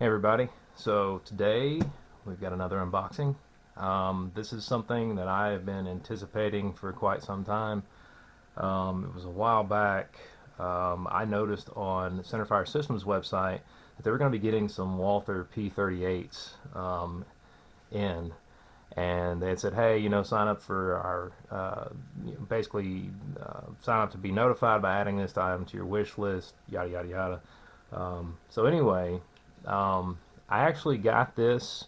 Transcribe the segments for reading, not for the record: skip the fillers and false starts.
Hey everybody, so today we've got another unboxing. This is something that I have been anticipating for quite some time. It was a while back. I noticed on Centerfire Systems website that they were going to be getting some Walther P38s in, and they had said, hey, sign up for our, basically sign up to be notified by adding this item to your wish list, yada yada yada. So anyway, I actually got this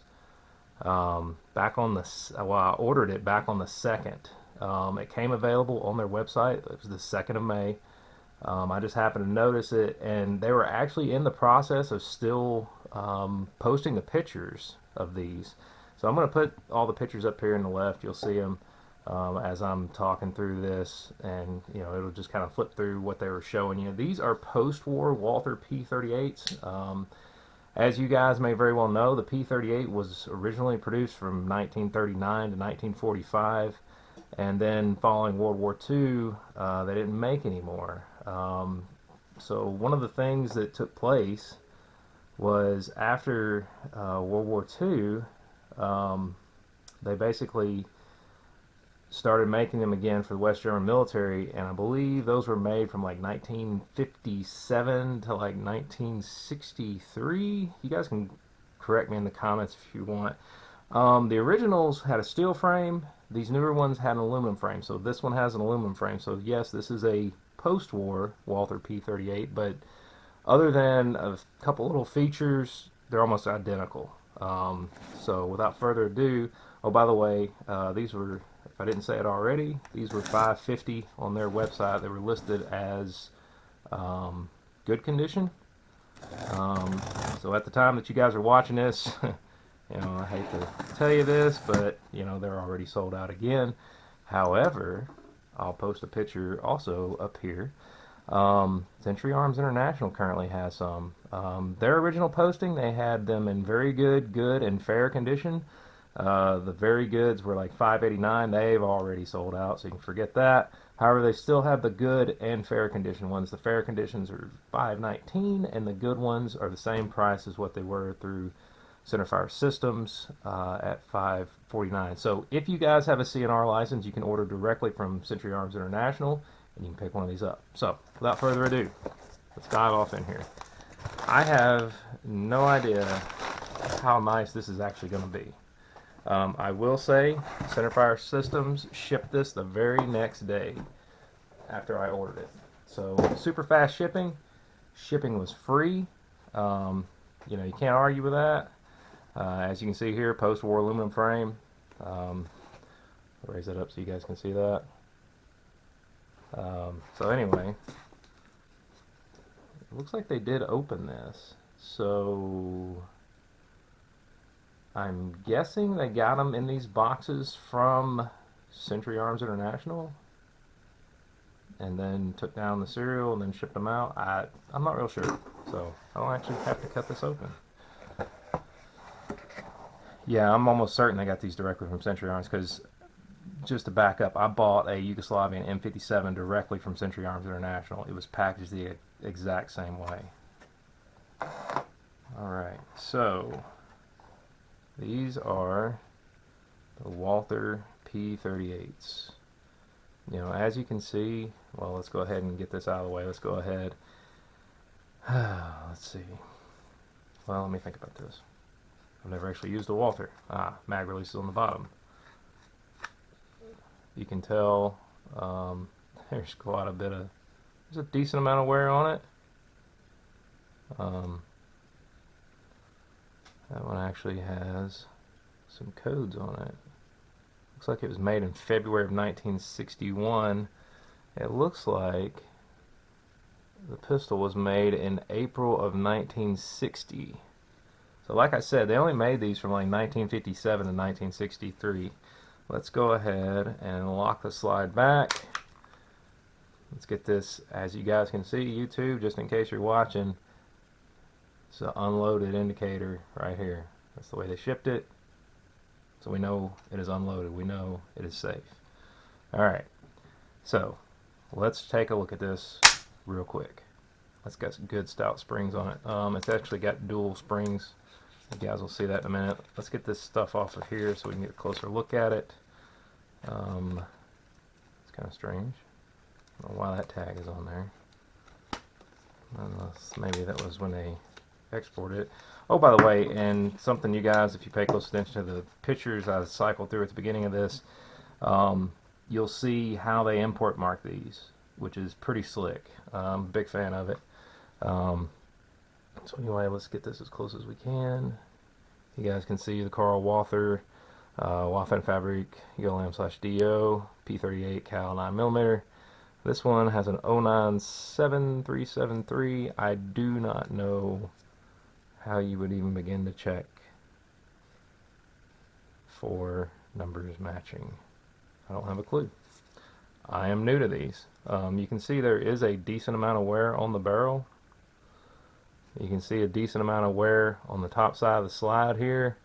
back on the well, I ordered it back on the 2nd. It came available on their website. It was the 2nd of May. I just happened to notice it, and they were actually in the process of still posting the pictures of these. So I'm going to put all the pictures up here in the left. You'll see them as I'm talking through this, and it'll just kind of flip through what they were showing you. These are post-war Walther P38s. As you guys may very well know, the P38 was originally produced from 1939 to 1945, and then following World War II, they didn't make anymore. So one of the things that took place was after World War II, they basically started making them again for the West German military, and I believe those were made from like 1957 to like 1963. You guys can correct me in the comments if you want. The originals had a steel frame. These newer ones had an aluminum frame. So this one has an aluminum frame. So yes, this is a post-war Walther P38, but other than a couple little features, they're almost identical. So without further ado, oh, by the way, these were, if I didn't say it already, these were $5.50 on their website. They were listed as good condition. So at the time that you guys are watching this, I hate to tell you this, but they're already sold out again. However, I'll post a picture also up here. Century Arms International currently has some. Their original posting, they had them in very good, good, and fair condition. The very goods were like $5.89. They've already sold out, so you can forget that. However, they still have the good and fair condition ones. The fair conditions are $5.19, and the good ones are the same price as what they were through Centerfire Systems at $5.49. So if you guys have a CNR license, you can order directly from Century Arms International, and you can pick one of these up. So without further ado, let's dive off in here. I have no idea how nice this is actually going to be. I will say Centerfire Systems shipped this the very next day after I ordered it. So super fast shipping. Shipping was free. You can't argue with that. As you can see here, post-war aluminum frame. I'll raise that up so you guys can see that. So anyway, it looks like they did open this. So I'm guessing they got them in these boxes from Century Arms International and then took down the serial and then shipped them out. I'm not real sure, so I don't actually have to cut this open. Yeah, I'm almost certain they got these directly from Century Arms, because just to back up, I bought a Yugoslavian M57 directly from Century Arms International. It was packaged the exact same way. Alright, so these are the Walther P38s. As you can see, well, let's go ahead and get this out of the way. Let's go ahead. Let's see. Well, let me think about this. I've never actually used a Walther. Mag release is on the bottom. You can tell there's quite a bit of, there's a decent amount of wear on it. That one actually has some codes on it. Looks like it was made in February of 1961. It looks like the pistol was made in April of 1960. So like I said, they only made these from like 1957 to 1963. Let's go ahead and lock the slide back. Let's get this, as you guys can see, YouTube, just in case you're watching, it's an unloaded indicator right here. That's the way they shipped it. So we know it is unloaded. We know it is safe. Alright, so let's take a look at this real quick. It's got some good stout springs on it. It's actually got dual springs You guys will see that in a minute. Let's get this stuff off of here so we can get a closer look at it. It's kind of strange. I don't know why that tag is on there. Unless maybe that was when they exported it. Oh, by the way, and something you guys, if you pay close attention to the pictures I cycled through at the beginning of this, you'll see how they import mark these, which is pretty slick. I'm a big fan of it. So anyway, let's get this as close as we can. You guys can see the Carl Walther, Walther Fabric, ULM/DO, P38 cal 9mm. This one has an 097373. I do not know how you would even begin to check for numbers matching. I don't have a clue. I am new to these. You can see there is a decent amount of wear on the barrel. You can see a decent amount of wear on the top side of the slide here.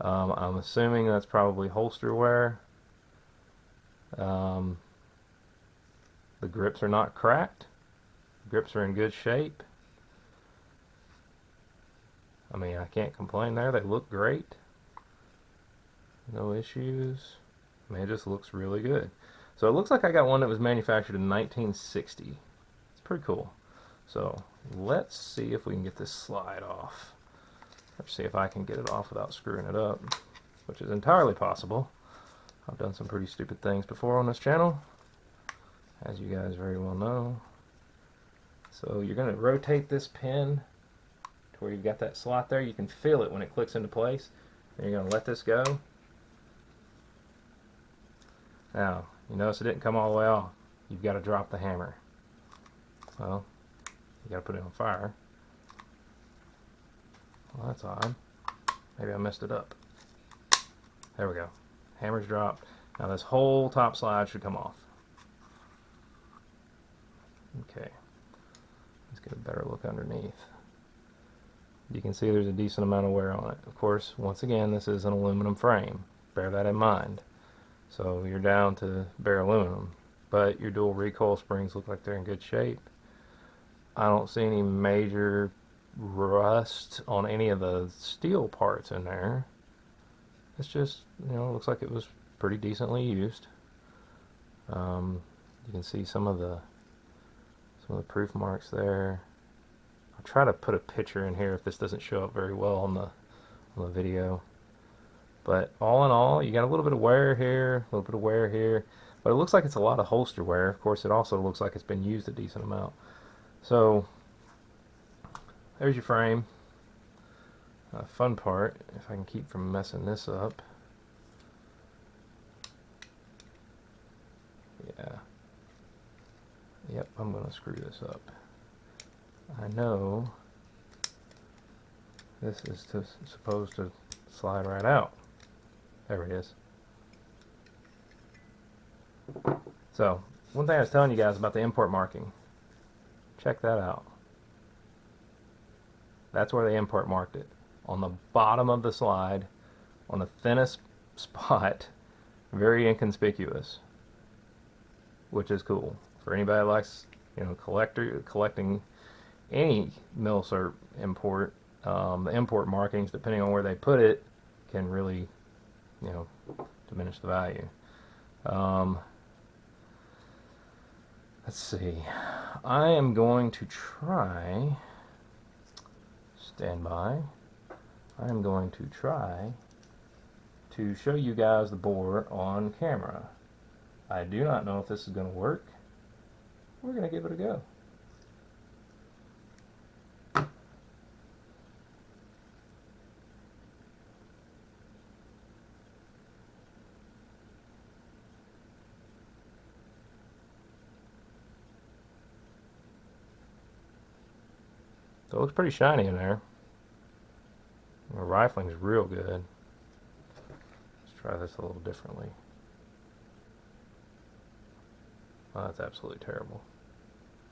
I'm assuming that's probably holster wear. The grips are not cracked. The grips are in good shape. I mean, I can't complain there. They look great. No issues. I mean, it just looks really good. So it looks like I got one that was manufactured in 1960. It's pretty cool. So let's see if we can get this slide off. Or see if I can get it off without screwing it up, which is entirely possible. I've done some pretty stupid things before on this channel, as you guys very well know. So you're going to rotate this pin to where you've got that slot there. You can feel it when it clicks into place. And you're going to let this go. Now, you notice it didn't come all the way off. You've got to drop the hammer. Well, you got to put it on fire. Well, that's odd. Maybe I messed it up. There we go. Hammer's dropped. Now this whole top slide should come off. Okay. Let's get a better look underneath. You can see there's a decent amount of wear on it. Of course, once again, this is an aluminum frame. Bear that in mind. So you're down to bare aluminum. But your dual recoil springs look like they're in good shape. I don't see any major rust on any of the steel parts in there. It's just, you know, it looks like it was pretty decently used. You can see some of the proof marks there. I'll try to put a picture in here if this doesn't show up very well on the video. But all in all, you got a little bit of wear here, a little bit of wear here, but it looks like it's a lot of holster wear. Of course, it also looks like it's been used a decent amount. So there's your frame. Fun part, if I can keep from messing this up. Yeah. Yep, I'm going to screw this up. I know this is supposed to slide right out. There it is. So, one thing I was telling you guys about the import marking. Check that out. That's where they import marked it. On the bottom of the slide, on the thinnest spot, very inconspicuous, which is cool for anybody that likes, you know, collecting any mil-cert import. The import markings, depending on where they put it, can really, you know, diminish the value. Let's see. I am going to try. Stand by. I am going to try to show you guys the bore on camera. I do not know if this is going to work. We're going to give it a go. So it looks pretty shiny in there. The rifling's real good. Let's try this a little differently. Oh, that's absolutely terrible.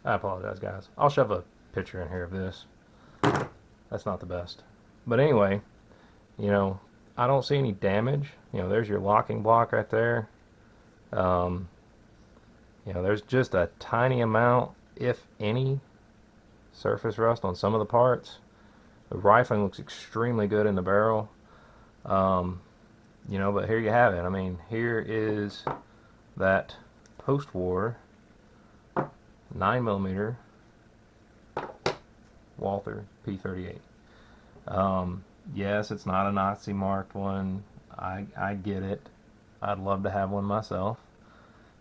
I apologize, guys. I'll shove a picture in here of this. That's not the best. But anyway, you know, I don't see any damage. You know, there's your locking block right there. You know, there's just a tiny amount, if any, surface rust on some of the parts. The rifling looks extremely good in the barrel. You know, but here you have it. I mean, here is that post-war 9mm Walther P38. Yes, it's not a Nazi marked one. I get it. I'd love to have one myself.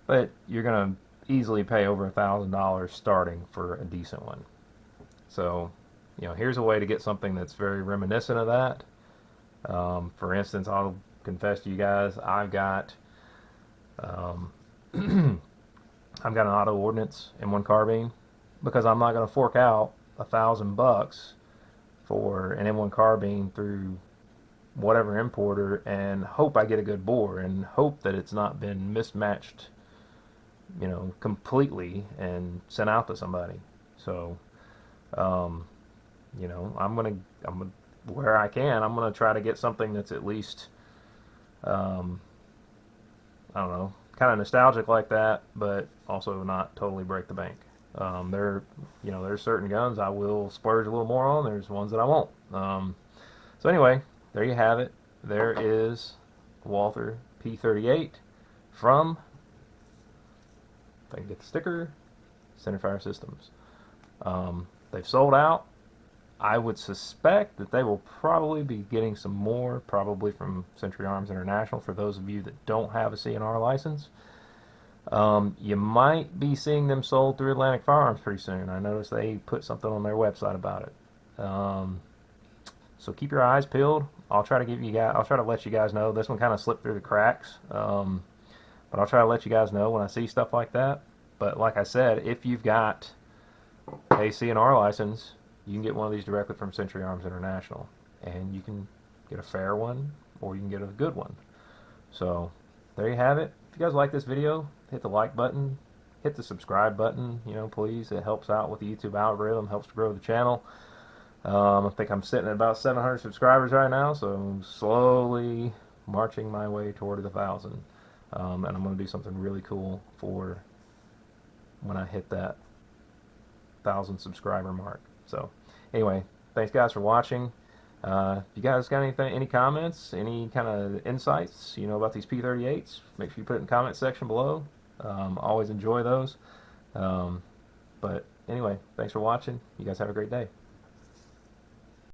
But you're going to easily pay over $1,000 starting for a decent one. So, you know, here's a way to get something that's very reminiscent of that. For instance, I'll confess to you guys, um, I've got an auto ordnance M1 carbine because I'm not going to fork out $1,000 for an M1 carbine through whatever importer and hope I get a good bore and hope that it's not been mismatched, you know, completely and sent out to somebody. So, you know, I'm gonna where I can, I'm gonna try to get something that's at least, I don't know, kind of nostalgic like that, but also not totally break the bank. You know, there's certain guns I will splurge a little more on. There's ones that I won't. So anyway, there you have it. There is Walther P38 from, if I can get the sticker, Centerfire Systems. They've sold out. I would suspect that they will probably be getting some more, probably from Century Arms International, for those of you that don't have a CNR license. You might be seeing them sold through Atlantic Firearms pretty soon. I noticed they put something on their website about it. So keep your eyes peeled. I'll try to let you guys know. This one kind of slipped through the cracks, but I'll try to let you guys know when I see stuff like that. But like I said, if you've got a CNR license, you can get one of these directly from Century Arms International, and you can get a fair one or you can get a good one. So there you have it. If you guys like this video, hit the like button, hit the subscribe button, you know, please. It helps out with the YouTube algorithm, helps to grow the channel. I think I'm sitting at about 700 subscribers right now, so I'm slowly marching my way toward 1,000. And I'm going to do something really cool for when I hit that 1,000 subscriber mark. So anyway, thanks guys for watching. If you guys got any comments, any kind of insights, you know, about these P38s, make sure you put it in the comment section below. Always enjoy those. But anyway, thanks for watching. You guys have a great day.